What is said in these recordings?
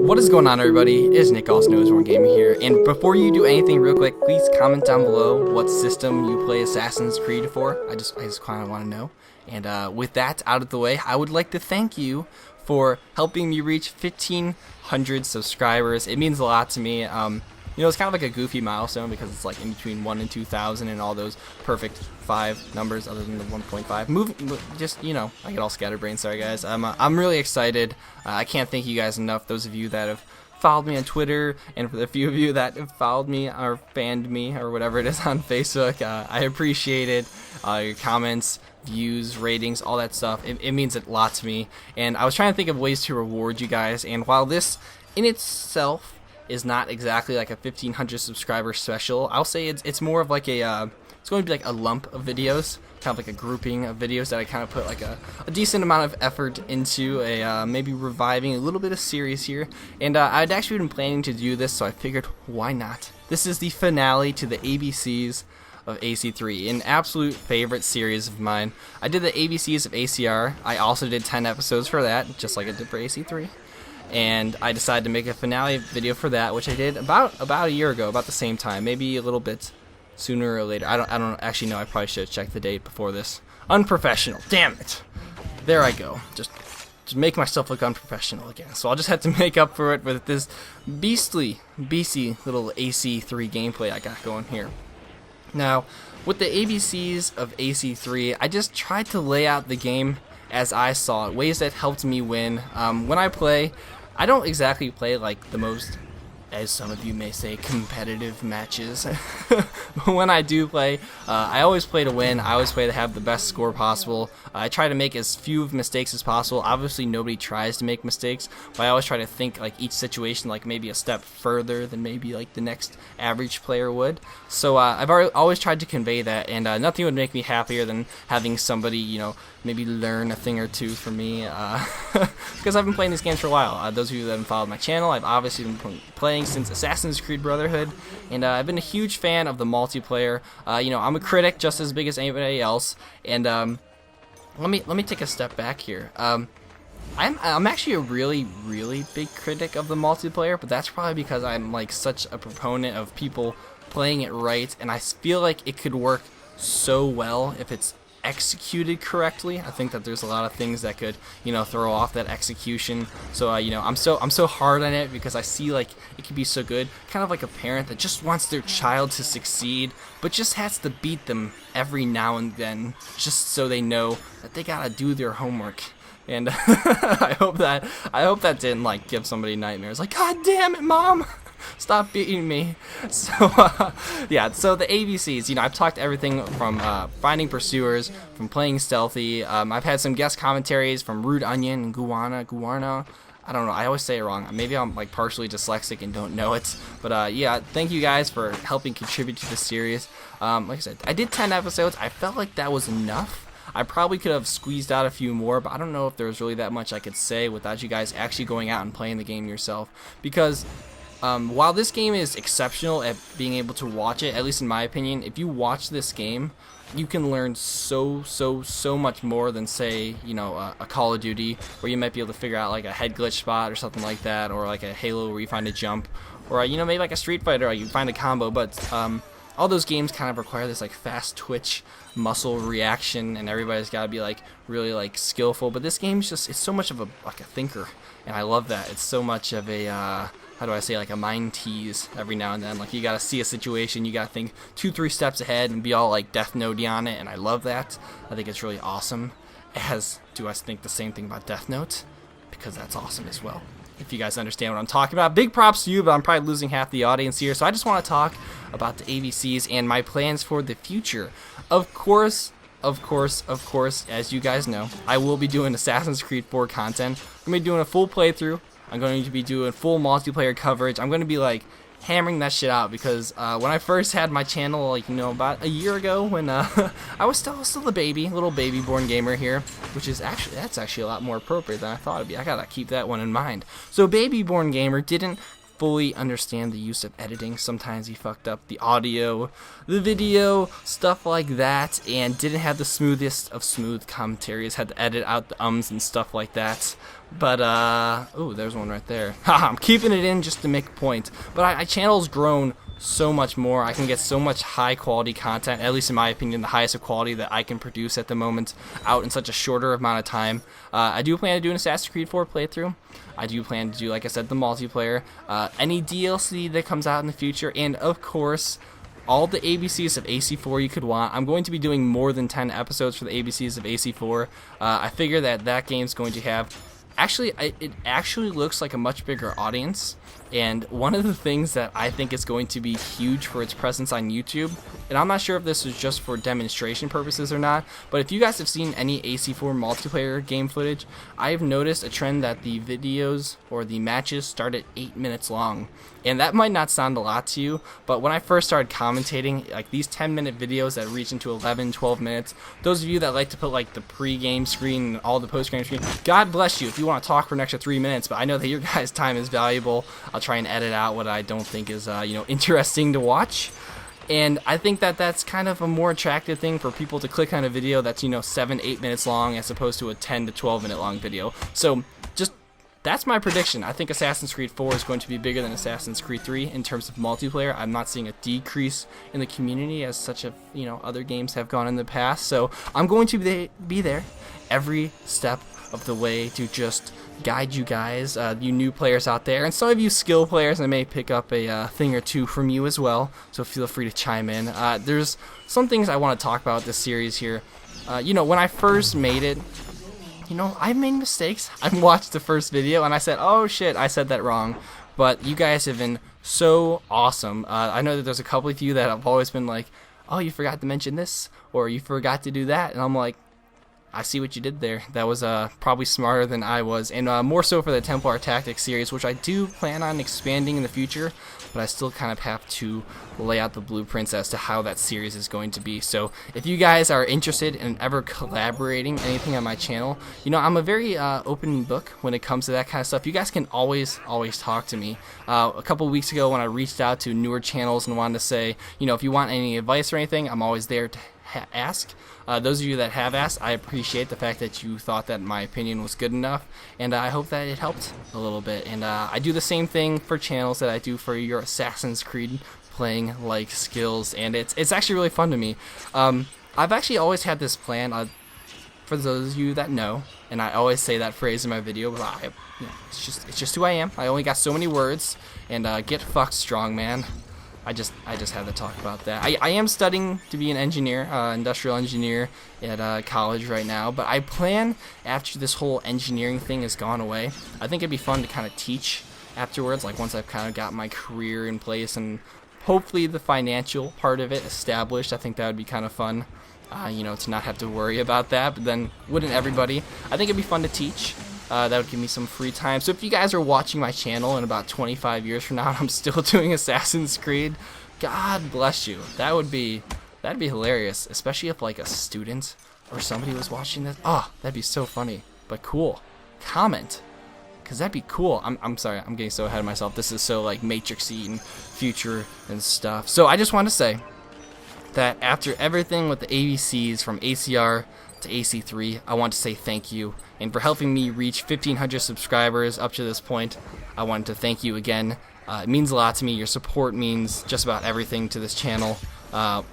What is going on, everybody? It's Nick, also known as One Gamer here, and before you do anything real quick, please comment down below what system you play Assassin's Creed for. I just kind of want to know. And with that out of the way, I would like to thank you for helping me reach 1,500 subscribers. It means a lot to me. You know, it's kind of like a goofy milestone because it's like in between 1 and 2,000 and all those perfect 5 numbers other than the 1.5. Just, you know, I get all scatterbrained. Sorry, guys. I'm really excited. I can't thank you guys enough. Those of you that have followed me on Twitter, and for the few of you that have followed me or fanned me or whatever it is on Facebook, I appreciate it. Your comments, views, ratings, all that stuff. It means a lot to me. And I was trying to think of ways to reward you guys. And while this in itself is not exactly like a 1,500 subscriber special, I'll say it's more of like a it's going to be like a lump of videos, kind of like a grouping of videos that I kind of put like a decent amount of effort into, maybe reviving a little bit of series here. And I'd actually been planning to do this, so I figured why not. This is the finale to the ABCs of AC3, an absolute favorite series of mine. I did the ABCs of ACR. I also did 10 episodes for that, just like I did for AC3. And I decided to make a finale video for that, which I did about a year ago, about the same time, maybe a little bit sooner or later. I don't actually know. I probably should have checked the date before this. Unprofessional. Damn it. There I go. Just make myself look unprofessional again. So I'll just have to make up for it with this beastly little AC3 gameplay I got going here. Now, with the ABCs of AC3, I just tried to lay out the game as I saw it, ways that helped me win. When I play, I don't exactly play like the most, as some of you may say, competitive matches. But when I do play, I always play to win. I always play to have the best score possible. I try to make as few mistakes as possible. Obviously, nobody tries to make mistakes, but I always try to think like each situation like maybe a step further than maybe like the next average player would. So I've always tried to convey that, and nothing would make me happier than having somebody, you know, maybe learn a thing or two from me, because I've been playing these games for a while. Those of you that haven't followed my channel, I've obviously been playing since Assassin's Creed Brotherhood, and I've been a huge fan of the multiplayer. You know, I'm a critic just as big as anybody else, and let me take a step back here. I'm actually a really big critic of the multiplayer, but that's probably because I'm like such a proponent of people playing it right, and I feel like it could work so well if it's executed correctly. I think that there's a lot of things that could, you know, throw off that execution. So you know, I'm so hard on it because I see like it could be so good, kind of like a parent that just wants their child to succeed but just has to beat them every now and then just so they know that they gotta do their homework. And I hope that didn't like give somebody nightmares, like, God damn it, Mom, stop beating me. So yeah, so the ABCs, you know, I've talked everything from finding pursuers, from playing stealthy. I've had some guest commentaries from Rude Onion and Guarna. I don't know, I always say it wrong. Maybe I'm like partially dyslexic and don't know it. But yeah, thank you guys for helping contribute to this series. Like I said, I did 10 episodes. I felt like that was enough. I probably could have squeezed out a few more, but I don't know if there was really that much I could say without you guys actually going out and playing the game yourself. Because while this game is exceptional at being able to watch it, at least in my opinion, if you watch this game, you can learn so much more than, say, you know, a Call of Duty, where you might be able to figure out like a head glitch spot or something like that, or like a Halo where you find a jump, or you know, maybe like a Street Fighter where you find a combo. But all those games kind of require this like fast twitch muscle reaction, and everybody's got to be like really like skillful. But this game's just, it's so much of a thinker, and I love that. It's so much of a how do I say, like a mind tease every now and then. Like you gotta see a situation, you gotta think 2-3 steps ahead and be all like Death Note on it, and I love that. I think it's really awesome. As do I think the same thing about Death Note, because that's awesome as well. If you guys understand what I'm talking about. Big props to you, but I'm probably losing half the audience here. So I just want to talk about the ABCs and my plans for the future. Of course, as you guys know, I will be doing Assassin's Creed 4 content. I'm going to be doing a full playthrough. I'm going to be doing full multiplayer coverage. I'm going to be like hammering that shit out, because when I first had my channel, like, you know, about a year ago, when I was still a little baby born gamer here, which is that's actually a lot more appropriate than I thought it'd be. I gotta keep that one in mind. So baby born gamer didn't fully understand the use of editing. Sometimes he fucked up the audio, the video, stuff like that, and didn't have the smoothest of smooth commentaries. Had to edit out the ums and stuff like that. But, ooh, there's one right there. I'm keeping it in just to make a point. But my channel's grown so much more. I can get so much high quality content, at least in my opinion, the highest of quality that I can produce at the moment, out in such a shorter amount of time. I do plan to do an Assassin's Creed 4 playthrough. I do plan to do, like I said, the multiplayer, any DLC that comes out in the future, and of course, all the ABCs of AC4 you could want. I'm going to be doing more than 10 episodes for the ABCs of AC4. I figure that game's going to have, it actually looks like a much bigger audience. And one of the things that I think is going to be huge for its presence on YouTube, and I'm not sure if this is just for demonstration purposes or not, but if you guys have seen any AC4 multiplayer game footage, I've noticed a trend that the videos or the matches start at 8 minutes long. And that might not sound a lot to you, but when I first started commentating, like these 10-minute videos that reach into 11, 12 minutes, those of you that like to put like the pre-game screen and all the post-game screen, God bless you if you want to talk for an extra 3 minutes, but I know that your guys' time is valuable. I'll try and edit out what I don't think is interesting to watch. And I think that that's kind of a more attractive thing for people to click on a video that's 7-8 minutes long as opposed to a 10 to 12 minute long video. So just that's my prediction. I think Assassin's Creed 4 is going to be bigger than Assassin's Creed 3 in terms of multiplayer. I'm not seeing a decrease in the community as such a other games have gone in the past. So I'm going to be there every step of the way to just guide you guys, you new players out there, and some of you skill players. I may pick up a thing or two from you as well, so feel free to chime in. There's some things I want to talk about this series here. When I first made it, I've made mistakes. I watched the first video and I said, oh shit, I said that wrong. But you guys have been so awesome. I know that there's a couple of you that have always been like, oh, you forgot to mention this, or you forgot to do that, and I'm like, I see what you did there. That was probably smarter than I was, and more so for the Templar Tactics series, which I do plan on expanding in the future, but I still kind of have to lay out the blueprints as to how that series is going to be. So if you guys are interested in ever collaborating anything on my channel, I'm a very open book when it comes to that kind of stuff. You guys can always talk to me. A couple of weeks ago when I reached out to newer channels and wanted to say, if you want any advice or anything, I'm always there to ask. Those of you that have asked, I appreciate the fact that you thought that my opinion was good enough, and I hope that it helped a little bit. And I do the same thing for channels that I do for your Assassin's Creed playing like skills, and it's actually really fun to me. I've actually always had this plan. For those of you that know, and I always say that phrase in my video, but it's just who I am. I only got so many words, and get fucked strong, man. I just had to talk about that. I am studying to be an engineer, industrial engineer at college right now, but I plan after this whole engineering thing has gone away, I think it'd be fun to kind of teach afterwards, like once I've kind of got my career in place and hopefully the financial part of it established. I think that would be kind of fun, to not have to worry about that, but then wouldn't everybody? I think it'd be fun to teach. That would give me some free time. So if you guys are watching my channel and about 25 years from now I'm still doing Assassin's Creed, God bless you. That'd be hilarious, especially if like a student or somebody was watching this. Oh, that'd be so funny. But cool. Comment, because that'd be cool. I'm sorry, I'm getting so ahead of myself. This is so like Matrixy and future and stuff. So I just want to say that after everything with the ABCs from ACR to AC3, I want to say thank you, and for helping me reach 1,500 subscribers up to this point. I wanted to thank you again. It means a lot to me. Your support means just about everything to this channel.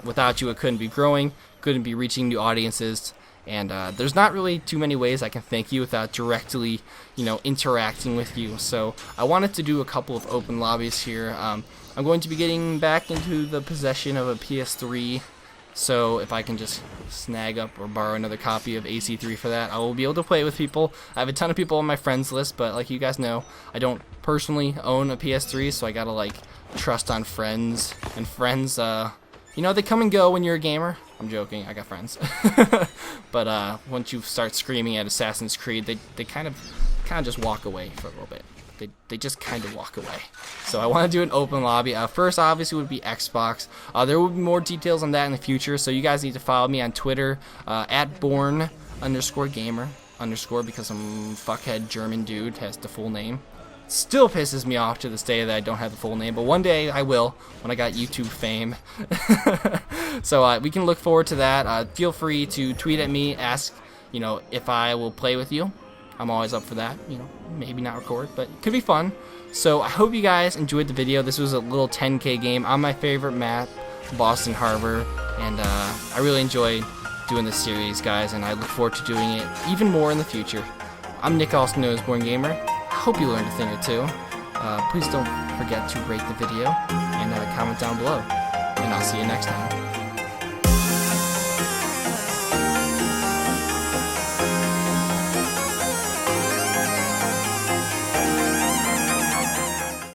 Without you, it couldn't be growing, couldn't be reaching new audiences, and there's not really too many ways I can thank you without directly, interacting with you. So I wanted to do a couple of open lobbies here. I'm going to be getting back into the possession of a PS3. So if I can just snag up or borrow another copy of AC3 for that, I will be able to play with people. I have a ton of people on my friends list, but like you guys know, I don't personally own a PS3, so I gotta like trust on friends. And friends, they come and go when you're a gamer. I'm joking, I got friends. But once you start screaming at Assassin's Creed, they kind of just walk away for a little bit. They just kind of walk away. So I want to do an open lobby. First, obviously, would be Xbox. There will be more details on that in the future, so you guys need to follow me on Twitter, at born_gamer_, because some fuckhead German dude has the full name. Still pisses me off to this day that I don't have the full name, but one day I will when I got YouTube fame. So we can look forward to that. Feel free to tweet at me, ask, if I will play with you. I'm always up for that. Maybe not record, but it could be fun. So I hope you guys enjoyed the video. This was a little 10K game on my favorite map, Boston Harbor, and I really enjoyed doing this series, guys, and I look forward to doing it even more in the future. I'm Nick, also known as Born Gamer. I hope you learned a thing or two. Please don't forget to rate the video and comment down below. And I'll see you next time.